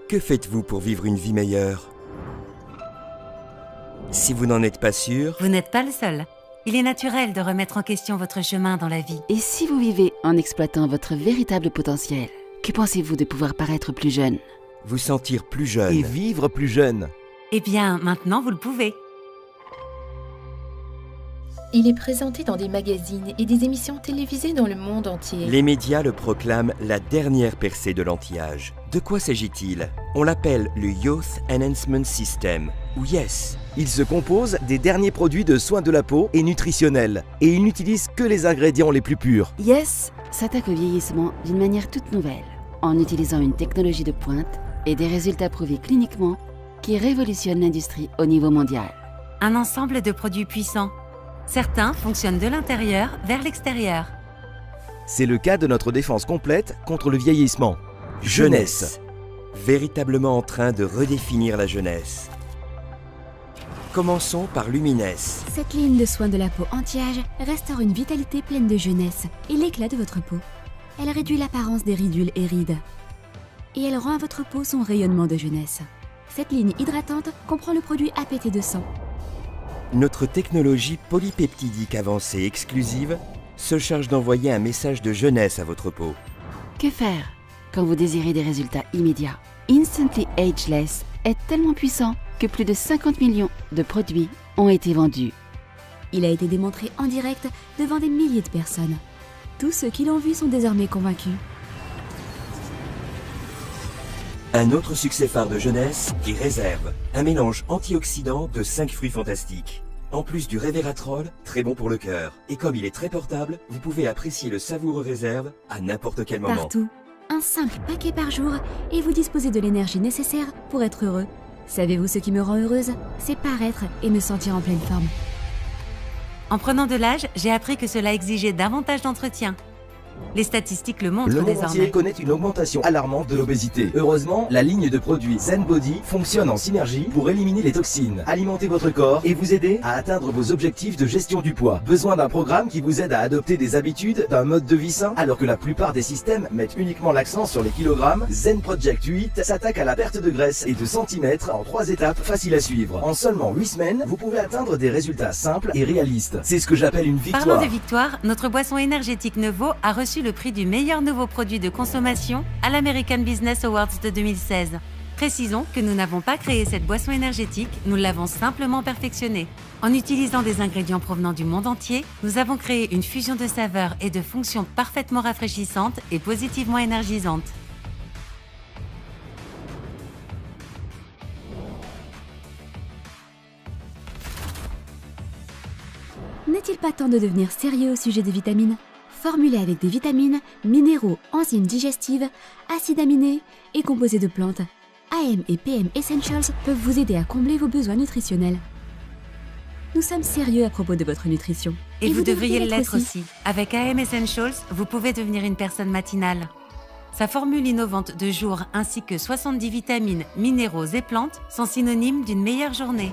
Que faites-vous pour vivre une vie meilleure? Si vous n'en êtes pas sûr, Vous n'êtes pas le seul. Il est naturel de remettre en question votre chemin dans la vie. Et si vous vivez en exploitant votre véritable potentiel, que pensez-vous de pouvoir paraître plus jeune? vous sentir plus jeune. Et vivre plus jeune. Eh bien, maintenant vous le pouvez. Il est présenté dans des magazines et des émissions télévisées dans le monde entier. Les médias le proclament la dernière percée de l'anti-âge. De quoi s'agit-il? On l'appelle le Youth Enhancement System, ou YES. Il se compose des derniers produits de soins de la peau et nutritionnels. Et il n'utilise que les ingrédients les plus purs. Yes s'attaque au vieillissement d'une manière toute nouvelle, en utilisant une technologie de pointe et des résultats prouvés cliniquement qui révolutionnent l'industrie au niveau mondial. Un ensemble de produits puissants. Certains fonctionnent de l'intérieur vers l'extérieur. C'est le cas de notre défense complète contre le vieillissement. Jeunesse. Véritablement en train de redéfinir la jeunesse. Commençons par Lumines. Cette ligne de soins de la peau anti-âge restaure une vitalité pleine de jeunesse et l'éclat de votre peau. Elle réduit l'apparence des ridules et rides. Et elle rend à votre peau son rayonnement de jeunesse. Cette ligne hydratante comprend le produit APT200. Notre technologie polypeptidique avancée exclusive se charge d'envoyer un message de jeunesse à votre peau. Que faire quand vous désirez des résultats immédiats? Instantly Ageless est tellement puissant que plus de 50 millions de produits ont été vendus. Il a été démontré en direct devant des milliers de personnes. Tous ceux qui l'ont vu sont désormais convaincus. Un autre succès phare de jeunesse est Réserve, un mélange antioxydant de 5 fruits fantastiques. En plus du Resveratrol, très bon pour le cœur. Et comme il est très portable, vous pouvez apprécier le savoureux Réserve à n'importe quel moment. Partout. Un simple paquet par jour et vous disposez de l'énergie nécessaire pour être heureux. Savez-vous ce qui me rend heureuse? C'est paraître et me sentir en pleine forme. En prenant de l'âge, j'ai appris que cela exigeait davantage d'entretien. Les statistiques le montrent Le monde désormais. entier connaît une augmentation alarmante de l'obésité. Heureusement, la ligne de produits Zen Body fonctionne en synergie pour éliminer les toxines, alimenter votre corps et vous aider à atteindre vos objectifs de gestion du poids. Besoin d'un programme qui vous aide à adopter des habitudes, d'un mode de vie sain, alors que la plupart des systèmes mettent uniquement l'accent sur les kilogrammes. Zen Project 8 s'attaque à la perte de graisse et de centimètres en 3 étapes faciles à suivre. En seulement 8 semaines, vous pouvez atteindre des résultats simples et réalistes. C'est ce que j'appelle une victoire. Parlant de victoire, notre boisson énergétique Nevo a reçu le prix du meilleur nouveau produit de consommation à l'American Business Awards de 2016. Précisons que nous n'avons pas créé cette boisson énergétique, nous l'avons simplement perfectionnée. En utilisant des ingrédients provenant du monde entier, nous avons créé une fusion de saveurs et de fonctions parfaitement rafraîchissantes et positivement énergisantes. N'est-il pas temps de devenir sérieux au sujet des vitamines? Formulé avec des vitamines, minéraux, enzymes digestives, acides aminés et composés de plantes, AM et PM Essentials peuvent vous aider à combler vos besoins nutritionnels. Nous sommes sérieux à propos de votre nutrition. Et vous devriez l'être aussi. Avec AM Essentials, vous pouvez devenir une personne matinale. Sa formule innovante de jour ainsi que 70 vitamines, minéraux et plantes sont synonymes d'une meilleure journée.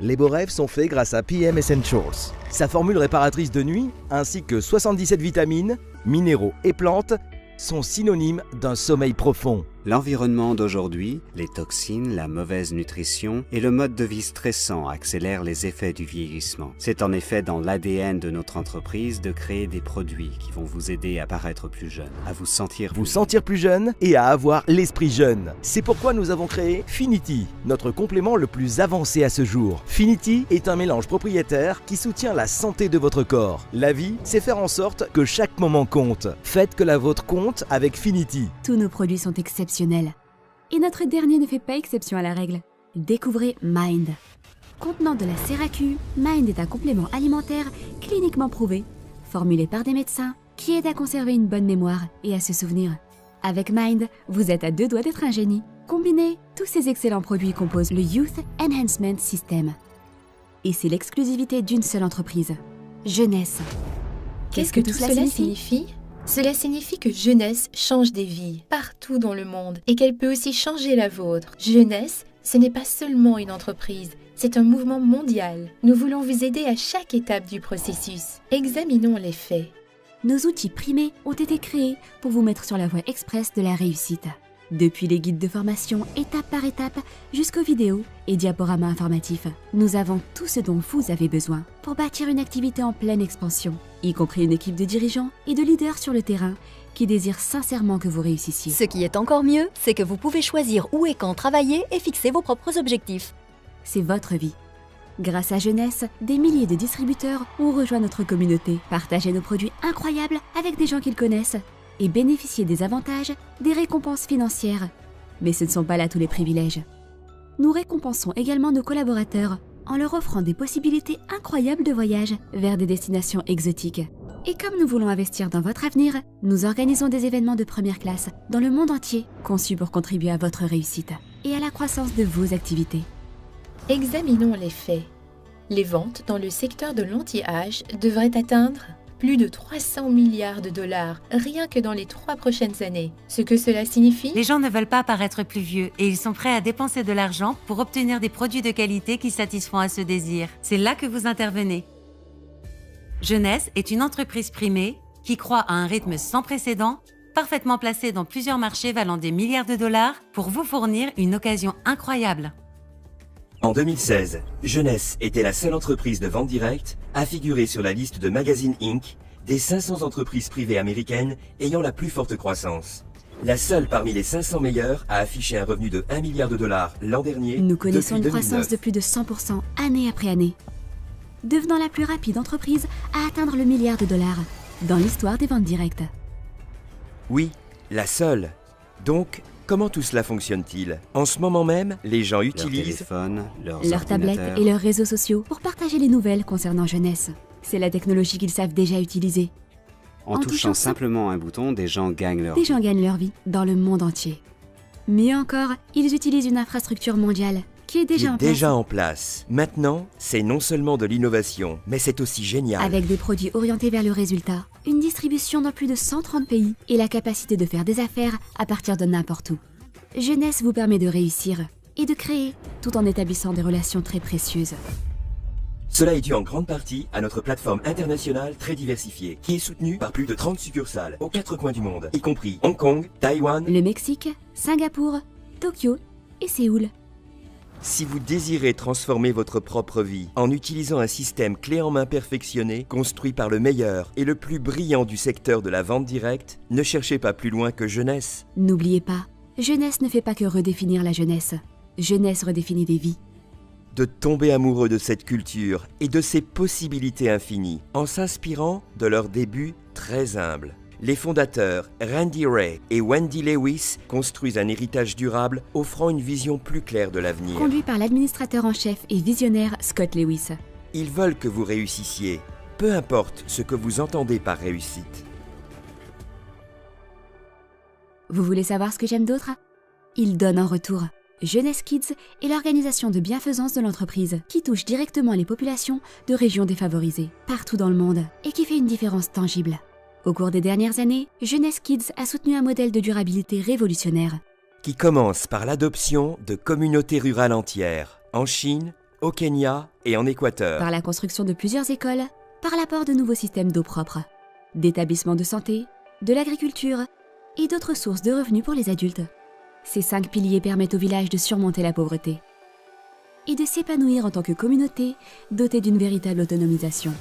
Les beaux rêves sont faits grâce à PM Essentials. Sa formule réparatrice de nuit, ainsi que 77 vitamines, minéraux et plantes, sont synonymes d'un sommeil profond. L'environnement d'aujourd'hui, les toxines, la mauvaise nutrition et le mode de vie stressant accélèrent les effets du vieillissement. C'est en effet dans l'ADN de notre entreprise de créer des produits qui vont vous aider à paraître plus jeune, à vous sentir plus jeune et à avoir l'esprit jeune. C'est pourquoi nous avons créé Finity, notre complément le plus avancé à ce jour. Finity est un mélange propriétaire qui soutient la santé de votre corps. La vie, c'est faire en sorte que chaque moment compte. Faites que la vôtre compte avec Finity. Tous nos produits sont exceptionnels. Et notre dernier ne fait pas exception à la règle. Découvrez Mind. Contenant de la CERAQ, Mind est un complément alimentaire cliniquement prouvé, formulé par des médecins qui aide à conserver une bonne mémoire et à se souvenir. Avec Mind, vous êtes à 2 doigts d'être un génie. Combinés, tous ces excellents produits composent le Youth Enhancement System. Et c'est l'exclusivité d'une seule entreprise. Jeunesse. Qu'est-ce que tout cela signifie? Cela signifie que jeunesse change des vies partout dans le monde et qu'elle peut aussi changer la vôtre. Jeunesse, ce n'est pas seulement une entreprise, c'est un mouvement mondial. Nous voulons vous aider à chaque étape du processus. Examinons les faits. Nos outils primés ont été créés pour vous mettre sur la voie express de la réussite. Depuis les guides de formation étape par étape jusqu'aux vidéos et diaporamas informatifs, nous avons tout ce dont vous avez besoin pour bâtir une activité en pleine expansion, y compris une équipe de dirigeants et de leaders sur le terrain qui désirent sincèrement que vous réussissiez. Ce qui est encore mieux, c'est que vous pouvez choisir où et quand travailler et fixer vos propres objectifs. C'est votre vie. Grâce à Jeunesse, des milliers de distributeurs ont rejoint notre communauté, partagé nos produits incroyables avec des gens qu'ils connaissent et bénéficié des avantages, des récompenses financières. Mais ce ne sont pas là tous les privilèges. Nous récompensons également nos collaborateurs en leur offrant des possibilités incroyables de voyage vers des destinations exotiques. Et comme nous voulons investir dans votre avenir, nous organisons des événements de première classe dans le monde entier, conçus pour contribuer à votre réussite et à la croissance de vos activités. Examinons les faits. Les ventes dans le secteur de l'anti-âge devraient atteindre plus de 300 milliards de dollars rien que dans les 3 prochaines années. Ce que cela signifie? Les gens ne veulent pas paraître plus vieux et ils sont prêts à dépenser de l'argent pour obtenir des produits de qualité qui satisfont à ce désir. C'est là que vous intervenez. Jeunesse est une entreprise primée qui croît à un rythme sans précédent, parfaitement placée dans plusieurs marchés valant des milliards de dollars pour vous fournir une occasion incroyable. En 2016, Jeunesse était la seule entreprise de vente directe à figurer sur la liste de Magazine Inc. des 500 entreprises privées américaines ayant la plus forte croissance. La seule parmi les 500 meilleures à afficher un revenu de 1 milliard de dollars l'an dernier. Nous connaissons depuis une croissance 2009. de plus de 100% année après année, devenant la plus rapide entreprise à atteindre le milliard de dollars dans l'histoire des ventes directes. Oui, la seule. Donc, comment tout cela fonctionne-t-il? En ce moment même, les gens Leur utilisent téléphone, leurs Leurs tablettes ordinateurs. et leurs réseaux sociaux pour partager les nouvelles concernant Jeunesse. C'est la technologie qu'ils savent déjà utiliser. En en touchant touchant simplement un bouton, des gens gagnent leur Des vie. gens gagnent leur vie dans le monde entier. Mieux encore, ils utilisent une infrastructure mondiale qui est déjà en place, en place. Maintenant, c'est non seulement de l'innovation, mais c'est aussi génial. avec des produits orientés vers le résultat, une distribution dans plus de 130 pays et la capacité de faire des affaires à partir de n'importe où. Jeunesse vous permet de réussir et de créer tout en établissant des relations très précieuses. Cela est dû en grande partie à notre plateforme internationale très diversifiée, qui est soutenue par plus de 30 succursales aux 4 coins du monde, y compris Hong Kong, Taïwan. Le Mexique, Singapour, Tokyo et Séoul. Si vous désirez transformer votre propre vie en utilisant un système clé en main perfectionné, construit par le meilleur et le plus brillant du secteur de la vente directe, ne cherchez pas plus loin que Jeunesse. N'oubliez pas, Jeunesse ne fait pas que redéfinir la jeunesse. Jeunesse redéfinit des vies. De tomber amoureux de cette culture et de ses possibilités infinies, en s'inspirant de leurs débuts très humbles. Les fondateurs, Randy Ray et Wendy Lewis, construisent un héritage durable offrant une vision plus claire de l'avenir. Conduit par l'administrateur en chef et visionnaire Scott Lewis. Ils veulent que vous réussissiez, peu importe ce que vous entendez par réussite. Vous voulez savoir ce que j'aime d'autre? Ils donnent en retour. Jeunesse Kids est l'organisation de bienfaisance de l'entreprise qui touche directement les populations de régions défavorisées, partout dans le monde, et qui fait une différence tangible. Au cours des dernières années, Jeunesse Kids a soutenu un modèle de durabilité révolutionnaire. Qui commence par l'adoption de communautés rurales entières, en Chine, au Kenya et en Équateur. Par la construction de plusieurs écoles, par l'apport de nouveaux systèmes d'eau propre, d'établissements de santé, de l'agriculture et d'autres sources de revenus pour les adultes. Ces 5 piliers permettent au village de surmonter la pauvreté et de s'épanouir en tant que communauté dotée d'une véritable autonomisation.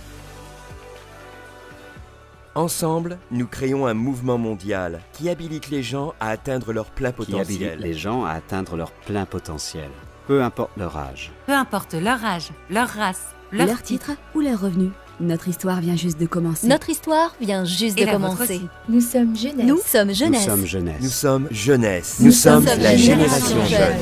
Ensemble, nous créons un mouvement mondial qui habilite les gens à atteindre leur plein qui habilitent potentiel. les gens à atteindre leur plein potentiel, peu importe leur âge. Peu importe leur âge, leur race, Leur titre ou leur revenu. Notre histoire vient juste de commencer. Notre histoire vient juste Et de la vôtre commencer. aussi. Nous sommes Jeunesse. Nous sommes Jeunesse. Nous sommes Jeunesse. Nous sommes Jeunesse. Nous sommes la génération jeune.